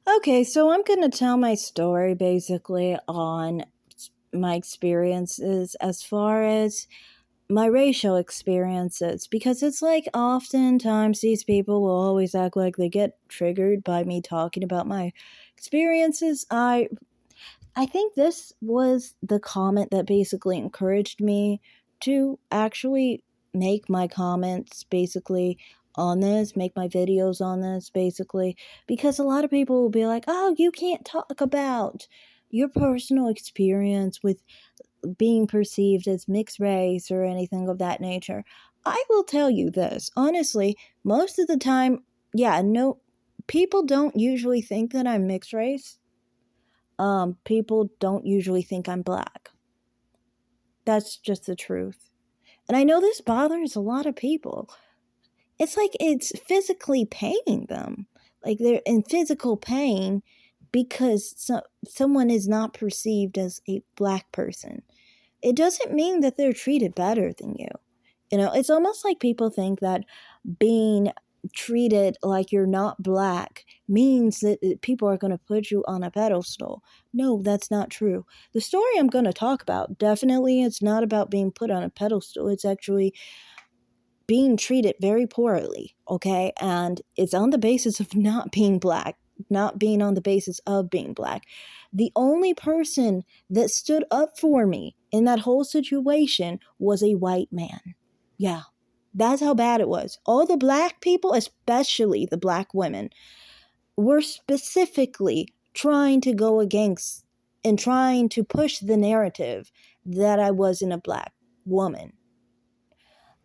Okay, so I'm going to tell my story basically on my experiences as far as my racial experiences because it's like oftentimes these people will always act like they get triggered by me talking about my experiences. I think this was the comment that basically encouraged me to actually make my comments basically on this, make my videos on this basically, because a lot of people will be like, oh, you can't talk about your personal experience with being perceived as mixed race or anything of that nature. I will tell you this honestly, most of the time, yeah, no, people don't usually think that I'm mixed race. People don't usually think I'm black. That's just the truth. And I know this bothers a lot of people. It's like it's physically paining them. Like they're in physical pain because someone is not perceived as a black person. It doesn't mean that they're treated better than you. It's almost like people think that being treated like you're not black means that people are going to put you on a pedestal. No, that's not true. The story I'm going to talk about, definitely, it's not about being put on a pedestal. It's actually being treated very poorly, okay? And it's on the basis of not being black, not being on the basis of being black. The only person that stood up for me in that whole situation was a white man. Yeah, that's how bad it was. All the black people, especially the black women, were specifically trying to go against and trying to push the narrative that I wasn't a black woman.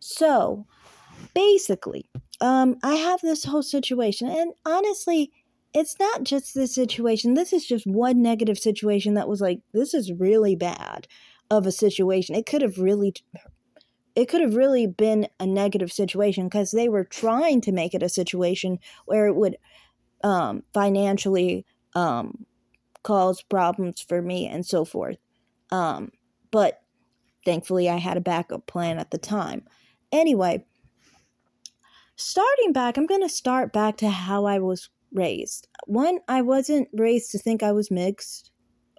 So, basically, I have this whole situation, and honestly, it's not just this situation. This is just one negative situation that was like, this is really bad of a situation. It could have really been a negative situation because they were trying to make it a situation where it would financially cause problems for me and so forth. But thankfully, I had a backup plan at the time. Anyway, starting back, I'm going to start back to how I was raised. One, I wasn't raised to think I was mixed.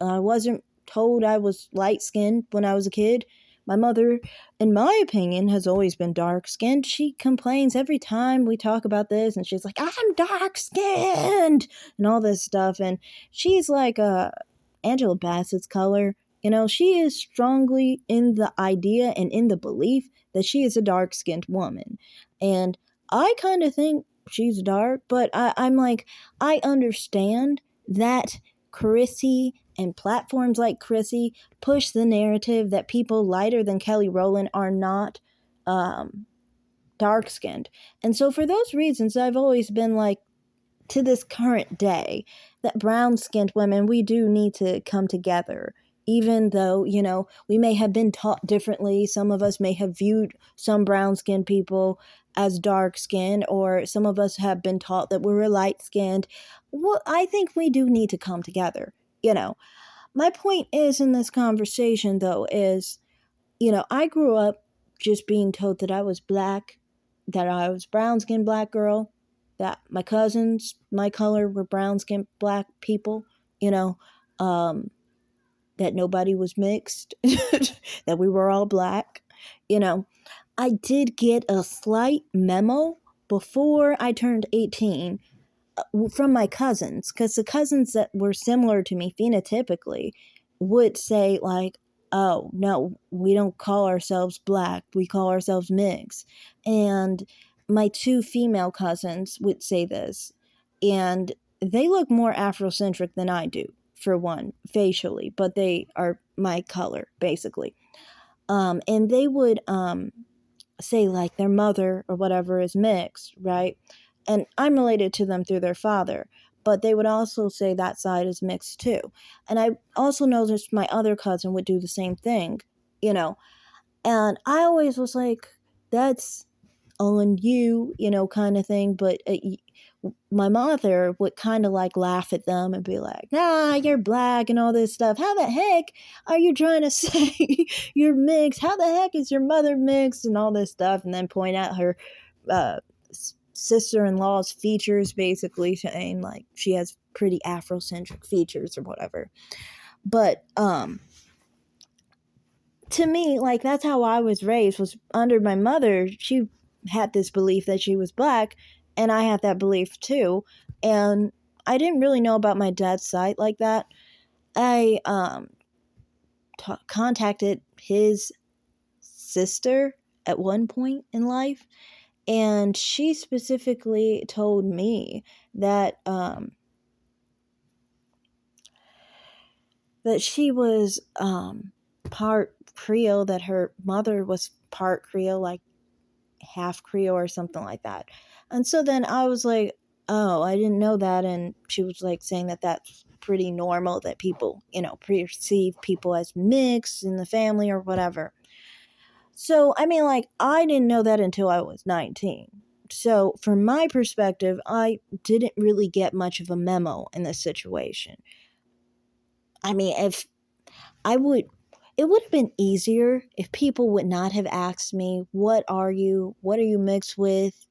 I wasn't told I was light skinned when I was a kid. My mother, in my opinion, has always been dark skinned. She complains every time we talk about this, and she's like, I'm dark skinned, and all this stuff. And she's like Angela Bassett's color. She is strongly in the idea and in the belief that she is a dark skinned woman. And I kind of think she's dark, but I'm like, I understand that Chrissy and platforms like Chrissy push the narrative that people lighter than Kelly Rowland are not um, dark skinned. And so, for those reasons, I've always been like, to this current day, that brown skinned women, we do need to come together. Even though, we may have been taught differently. Some of us may have viewed some brown skinned people as dark skinned, or some of us have been taught that we were light skinned. Well, I think we do need to come together. My point is in this conversation, though, is, I grew up just being told that I was black, that I was brown skinned black girl, that my cousins, my color, were brown skinned black people, you know, um, that nobody was mixed, that we were all black. You know, I did get a slight memo before I turned 18 from my cousins, because the cousins that were similar to me phenotypically would say, like, oh, no, we don't call ourselves black, we call ourselves mixed. And my two female cousins would say this, and they look more Afrocentric than I do, for one, facially, but they are my color, basically. And they would say like their mother or whatever is mixed, right? And I'm related to them through their father, but they would also say that side is mixed too. And I also noticed my other cousin would do the same thing, you know. And I always was like, that's on you, kind of thing. But my mother would kind of like laugh at them and be like, nah, you're black and all this stuff. How the heck are you trying to say you're mixed? How the heck is your mother mixed and all this stuff? And then point out her uh, sister-in-law's features, basically saying like she has pretty Afrocentric features or whatever. But to me, like, that's how I was raised, was under my mother. She had this belief that she was black, and I had that belief too. And I didn't really know about my dad's side like that. I contacted his sister at one point in life, and she specifically told me that that she was part Creole, that her mother was part Creole, like half Creole or something like that. And so then I was like, oh, I didn't know that. And she was like saying that that's pretty normal, that people, perceive people as mixed in the family or whatever. So, I mean, like, I didn't know that until I was 19. So, from my perspective, I didn't really get much of a memo in this situation. I mean, if I would, it would have been easier if people would not have asked me, what are you mixed with,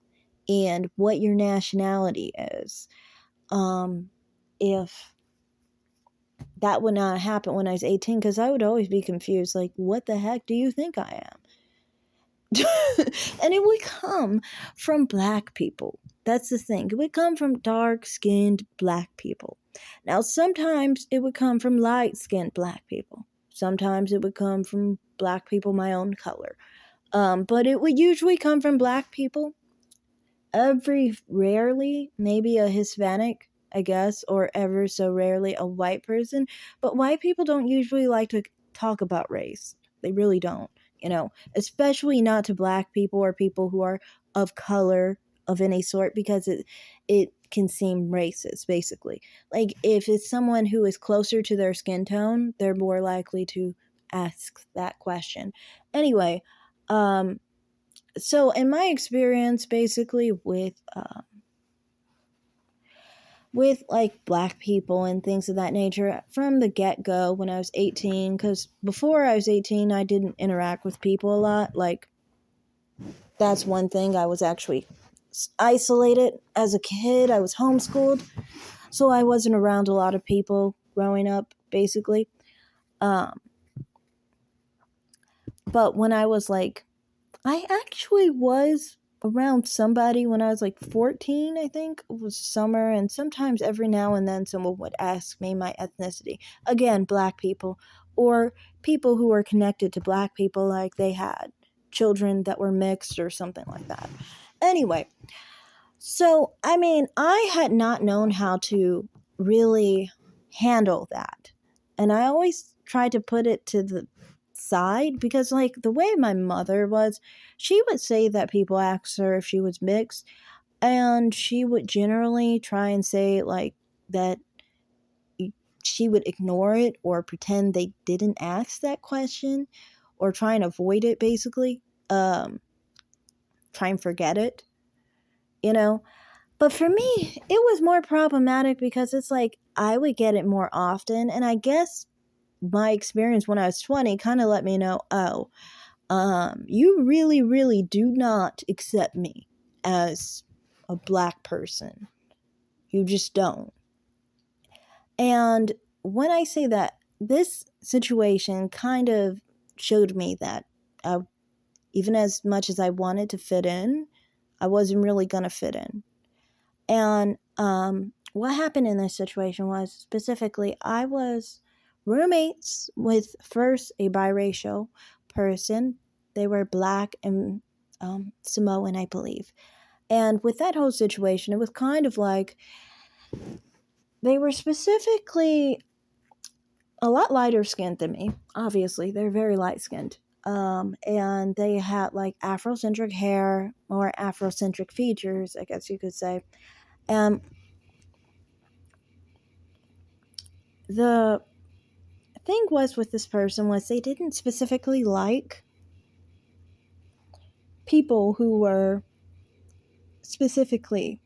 and what your nationality is. If that would not happen when I was 18, because I would always be confused, like, what the heck do you think I am? And it would come from black people. That's the thing. It would come from dark-skinned black people. Now, sometimes it would come from light-skinned black people. Sometimes it would come from black people my own color. But it would usually come from black people. Rarely, maybe a Hispanic, I guess, or ever so rarely a white person. But white people don't usually like to talk about race. They really don't, especially not to black people or people who are of color of any sort, because it can seem racist, basically. Like, if it's someone who is closer to their skin tone, they're more likely to ask that question. Anyway, so in my experience, basically, with like black people and things of that nature, from the get-go, when I was 18, because before I was 18 I didn't interact with people a lot. Like, that's one thing. I was actually isolated as a kid. I was homeschooled, so I wasn't around a lot of people growing up, basically. But when I was like, I actually was around somebody when I was like 14, I think. It was summer, and sometimes every now and then someone would ask me my ethnicity. Again, black people, or people who were connected to black people, like they had children that were mixed or something like that. Anyway, so, I mean, I had not known how to really handle that. And I always tried to put it to the side, because, like, the way my mother was, she would say that people asked her if she was mixed, and she would generally try and say, like, that she would ignore it or pretend they didn't ask that question, or try and avoid it, basically. Try and forget it, you know? But for me, it was more problematic, because it's like I would get it more often. And I guess my experience when I was 20 kind of let me know, oh, you really, really do not accept me as a black person. You just don't. And when I say that, this situation kind of showed me that even as much as I wanted to fit in, I wasn't really going to fit in. And what happened in this situation was, specifically, I was roommates with first a biracial person. They were black and Samoan, I believe. And with that whole situation, it was kind of like they were specifically a lot lighter skinned than me. Obviously, they're very light skinned. And they had like Afrocentric hair, or Afrocentric features, I guess you could say. And the thing was with this person was they didn't specifically like people who were specifically,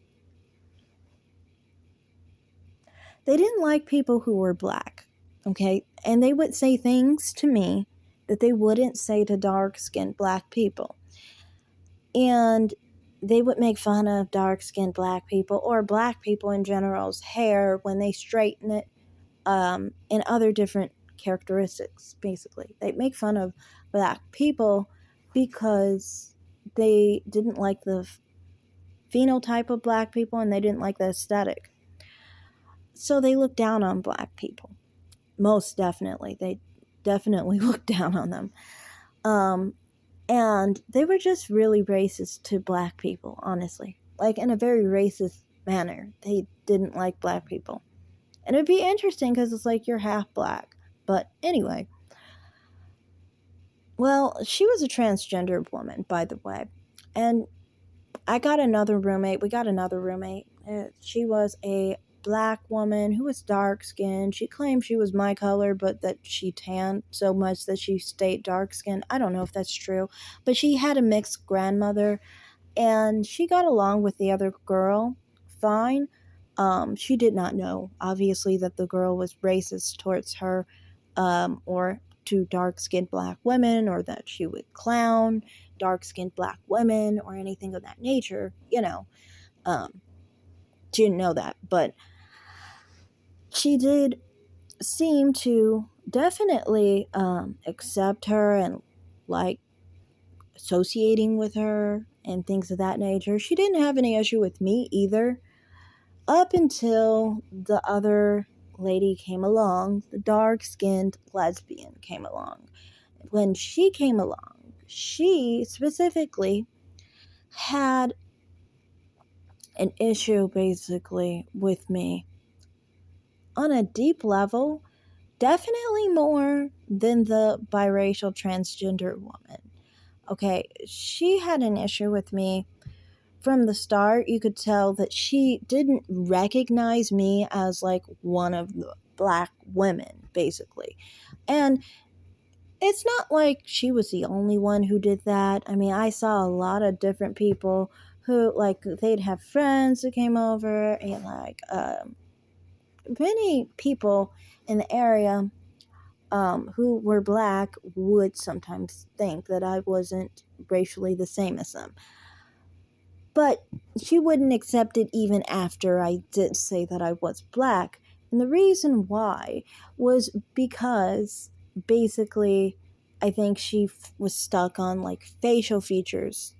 they didn't like people who were black, okay? And they would say things to me that they wouldn't say to dark-skinned black people. And they would make fun of dark skinned black people or black people in general's hair when they straighten it, and other different characteristics. Basically, they make fun of black people because they didn't like the phenotype of black people and they didn't like the aesthetic. So they look down on black people. Most definitely. They definitely look down on them. And they were just really racist to black people, honestly. Like, in a very racist manner. They didn't like black people. And it'd be interesting because it's like you're half black. But anyway. Well, she was a transgender woman, by the way. And I got another roommate. We got another roommate. She was a black woman who was dark skinned. She claimed she was my color, but that she tanned so much that she stayed dark skinned. I don't know if that's true. But she had a mixed grandmother, and she got along with the other girl fine. She did not know, obviously, that the girl was racist towards her, or to dark skinned black women, or that she would clown dark skinned black women or anything of that nature. She didn't know that, but she did seem to definitely accept her and like associating with her and things of that nature. She didn't have any issue with me either, up until the other lady came along, the dark skinned lesbian came along. When she came along, she specifically had an issue basically with me on a deep level, definitely more than the biracial transgender woman. Okay, she had an issue with me from the start. You could tell that she didn't recognize me as like one of the black women, basically. And it's not like she was the only one who did that. I mean, I saw a lot of different people who, like, they'd have friends who came over, and like many people in the area who were black would sometimes think that I wasn't racially the same as them. But she wouldn't accept it even after I did say that I was black. And the reason why was because basically I think she was stuck on like facial features,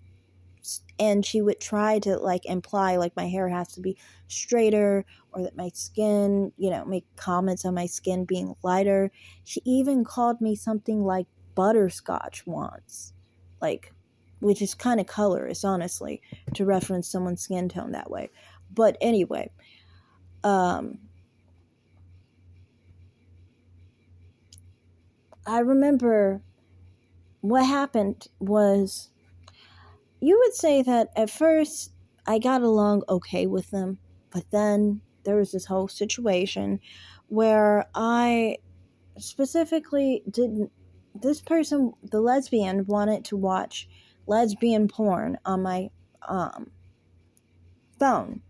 and she would try to like imply like my hair has to be straighter, or that my skin, make comments on my skin being lighter. She even called me something like butterscotch once, like, which is kind of colorist, honestly, to reference someone's skin tone that way. But anyway, I remember what happened was, you would say that at first I got along okay with them, but then there was this whole situation where I specifically didn't. This person, the lesbian, wanted to watch lesbian porn on my phone,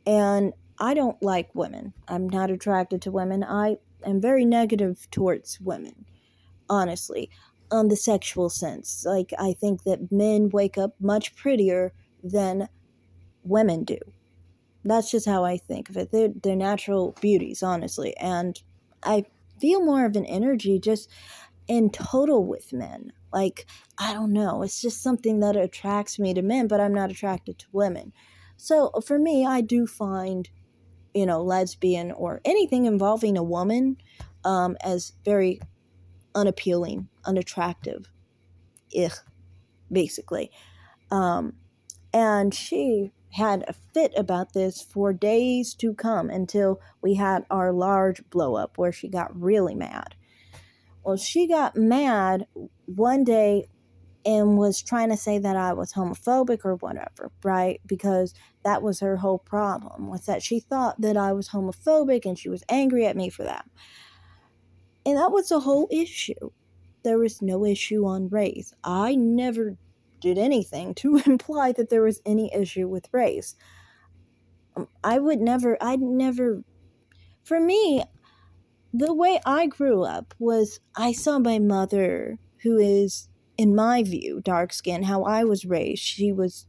and I don't like women. I'm not attracted to women. I am very negative towards women, honestly, on the sexual sense. Like, I think that men wake up much prettier than women do. That's just how I think of it. They're natural beauties, honestly. And I feel more of an energy just in total with men. Like, I don't know. It's just something that attracts me to men, but I'm not attracted to women. So for me, I do find, lesbian or anything involving a woman as very unappealing, unattractive. Ugh, basically. Um, and she had a fit about this for days to come until we had our large blow up where she got really mad. Well, she got mad one day and was trying to say that I was homophobic or whatever, right? Because that was her whole problem, was that she thought that I was homophobic and she was angry at me for that. And that was the whole issue. There was no issue on race. I never did anything to imply that there was any issue with race. I'd never, for me, the way I grew up was I saw my mother, who is, in my view, dark skinned, how I was raised. She was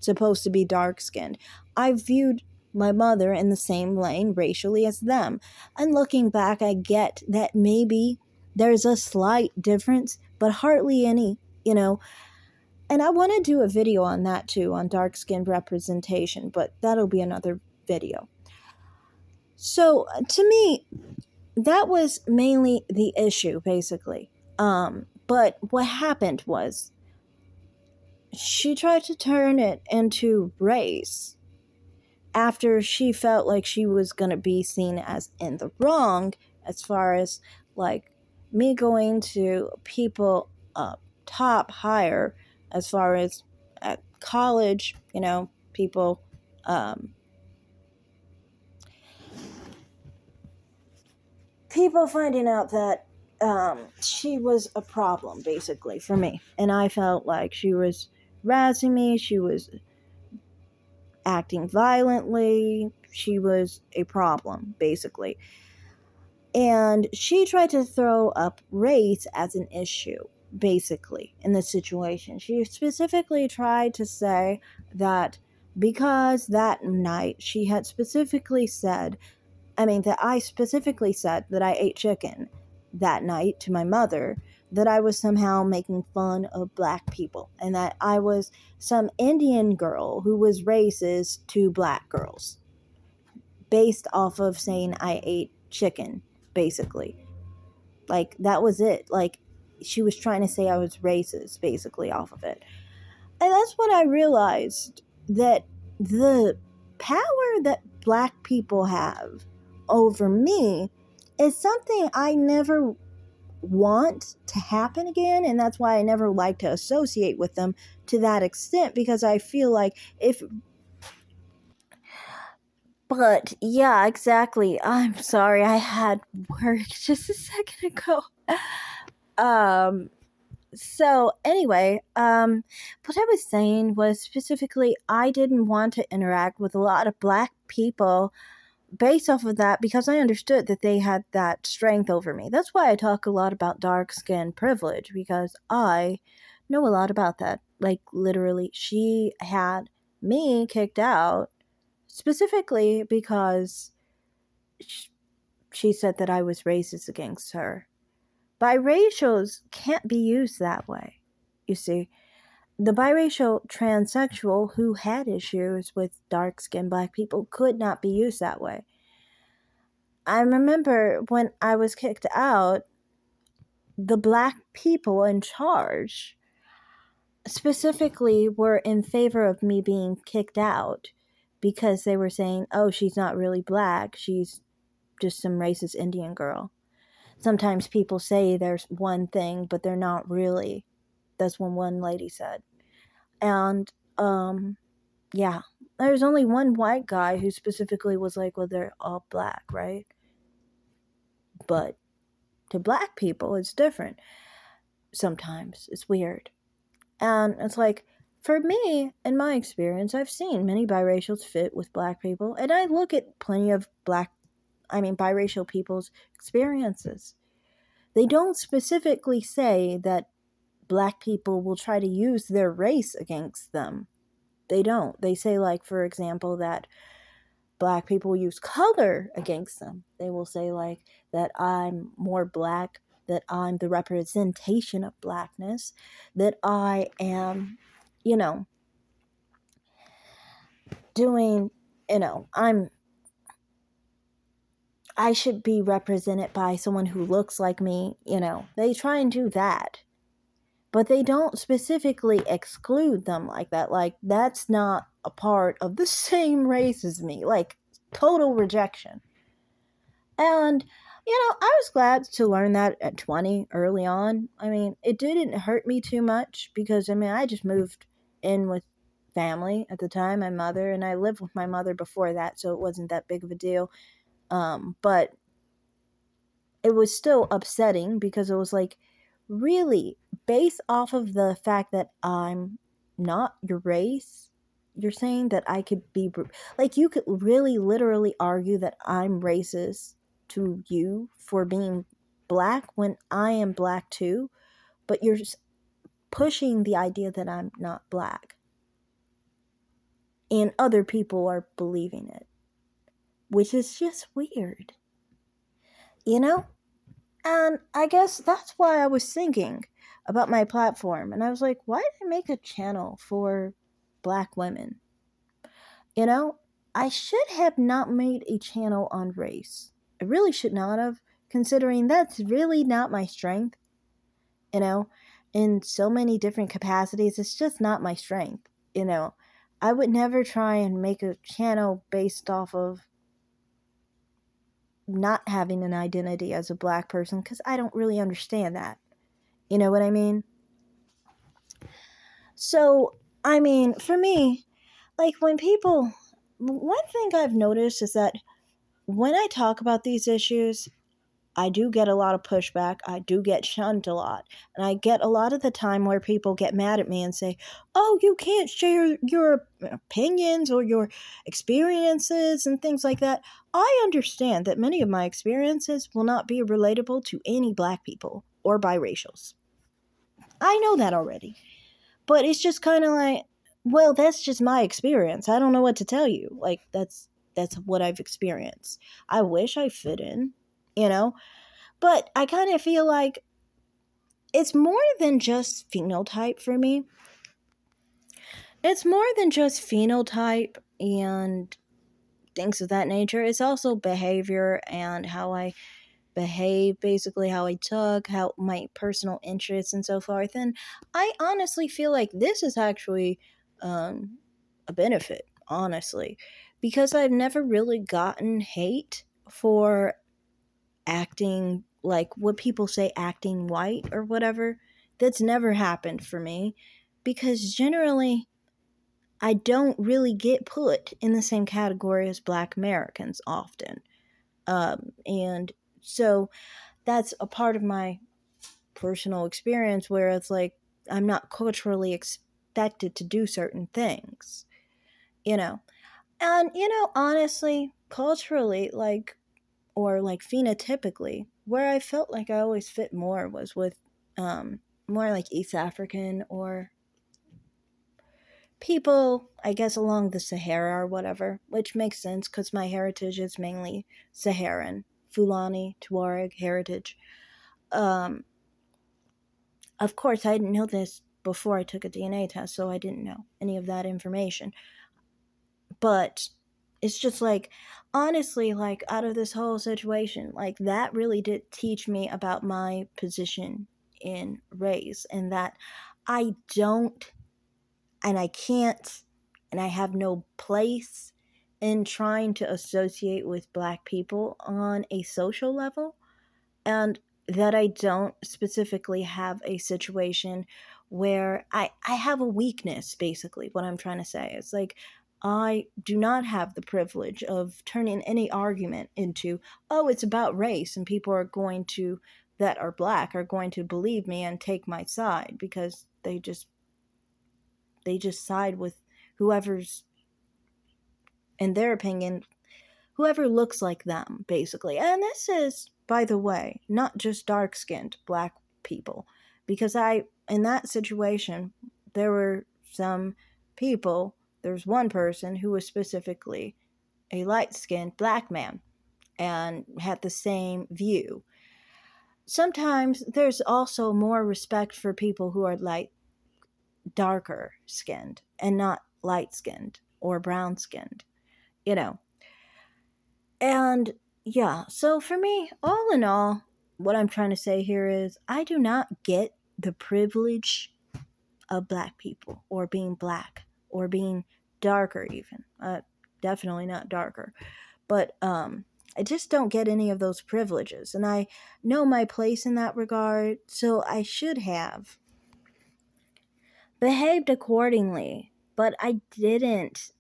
supposed to be dark skinned. I viewed my mother in the same lane racially as them. And looking back, I get that maybe there's a slight difference, but hardly any, you know. And I want to do a video on that too, on dark skin representation, but that'll be another video. So to me, that was mainly the issue, basically. But what happened was she tried to turn it into race after she felt like she was going to be seen as in the wrong, as far as like me going to people up top higher, as far as at college, people people finding out that she was a problem, basically, for me. And I felt like she was razzing me, she was acting violently, she was a problem, basically. And she tried to throw up race as an issue, basically, in this situation. She specifically tried to say that because that night she had specifically said, that I specifically said that I ate chicken that night to my mother, that I was somehow making fun of black people, and that I was some Indian girl who was racist to black girls, based off of saying I ate chicken, basically. Like, that was it. Like, she was trying to say I was racist, basically, off of it. And that's when I realized that the power that black people have over me is something I never want to happen again. And that's why I never like to associate with them to that extent, because I feel like if... But yeah, exactly. I'm sorry, I had work just a second ago. Um, so anyway, what I was saying was, specifically, I didn't want to interact with a lot of black people based off of that, because I understood that they had that strength over me. That's why I talk a lot about dark skin privilege, because I know a lot about that. Like, literally, she had me kicked out specifically because she said that I was racist against her. Biracials can't be used that way. You see, the biracial transsexual who had issues with dark-skinned black people could not be used that way. I remember when I was kicked out, the black people in charge specifically were in favor of me being kicked out, because they were saying, oh, she's not really black, she's just some racist Indian girl. Sometimes people say there's one thing, but they're not really. That's what one lady said. And, yeah. There's only one white guy who specifically was like, well, they're all black, right? But to black people, it's different. Sometimes. It's weird. And it's like, for me, in my experience, I've seen many biracials fit with black people. And I look at plenty of biracial people's experiences. They don't specifically say that black people will try to use their race against them. They don't. They say, like, for example, that black people use color against them. They will say, like, that I'm more black, that I'm the representation of blackness, that I am, doing, I should be represented by someone who looks like me, They try and do that. But they don't specifically exclude them like that. Like, that's not a part of the same race as me. Like, total rejection. And, I was glad to learn that at 20 early on. It didn't hurt me too much, because, I just moved in with family at the time, my mother, and I lived with my mother before that, so it wasn't that big of a deal. But it was still upsetting, because it was like, really, based off of the fact that I'm not your race, you're saying that I could be, like, you could really literally argue that I'm racist to you for being black when I am black too, but you're pushing the idea that I'm not black. and other people are believing it, which is just weird, you know? And I guess that's why I was thinking about my platform. And I was like, why did I make a channel for black women? You know, I should have not made a channel on race. I really should not have, considering that's really not my strength, you know, in so many different capacities. It's just not my strength, you know. I would never try and make a channel based off of not having an identity as a black person because I don't really understand that. You know what I mean? So, I mean, for me, like when people, one thing I've noticed is that when I talk about these issues, I do get a lot of pushback. I do get shunned a lot. And I get a lot of the time where people get mad at me and say, oh, you can't share your opinions or your experiences and things like that. I understand that many of my experiences will not be relatable to any black people or biracials. I know that already. But it's just kind of like, well, that's just my experience. I don't know what to tell you. Like that's what I've experienced. I wish I fit in, you know? But I kind of feel like it's more than just phenotype for me. It's more than just phenotype and things of that nature. It's also behavior and how I behave, basically how I talk, how my personal interests and so forth. And I honestly feel like this is actually a benefit, honestly, because I've never really gotten hate for acting like what people say acting white or whatever. That's never happened for me because generally I don't really get put in the same category as black Americans often. And so that's a part of my personal experience where it's like I'm not culturally expected to do certain things, you know. And honestly, culturally, like or like phenotypically, where I felt like I always fit more was with more like East African or people, I guess, along the Sahara or whatever, which makes sense because my heritage is mainly Saharan, Fulani, Tuareg heritage. Um, of course, I didn't know this before I took a DNA test, so I didn't know any of that information. But it's just like, honestly, like out of this whole situation, like that really did teach me about my position in race and that I don't and I can't and I have no place in trying to associate with black people on a social level, and that I don't specifically have a situation where I have a weakness, basically, what I'm trying to say. It's like I do not have the privilege of turning any argument into, oh, it's about race and people are going to, that are black, are going to believe me and take my side because they just side with whoever's, in their opinion, whoever looks like them, basically. And this is, by the way, not just dark skinned black people. Because in that situation, there were some people, there's one person who was specifically a light skinned black man and had the same view. Sometimes there's also more respect for people who are darker skinned and not light skinned or brown skinned, you know. And yeah, so for me, all in all, what I'm trying to say here is I do not get the privilege of black people or being black or being darker even. Definitely not darker. But I just don't get any of those privileges, and I know my place in that regard, so I should have behaved accordingly, but I didn't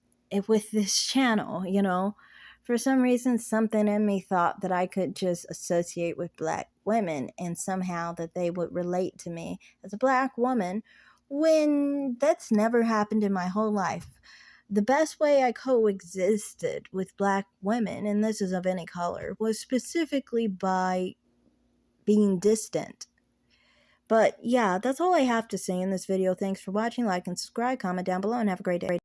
with this channel, you know. For some reason, something in me thought that I could just associate with black women and somehow that they would relate to me as a black woman when that's never happened in my whole life. The best way I coexisted with black women, and this is of any color, was specifically by being distant. But yeah, that's all I have to say in this video. Thanks for watching. Like and subscribe, comment down below, and have a great day.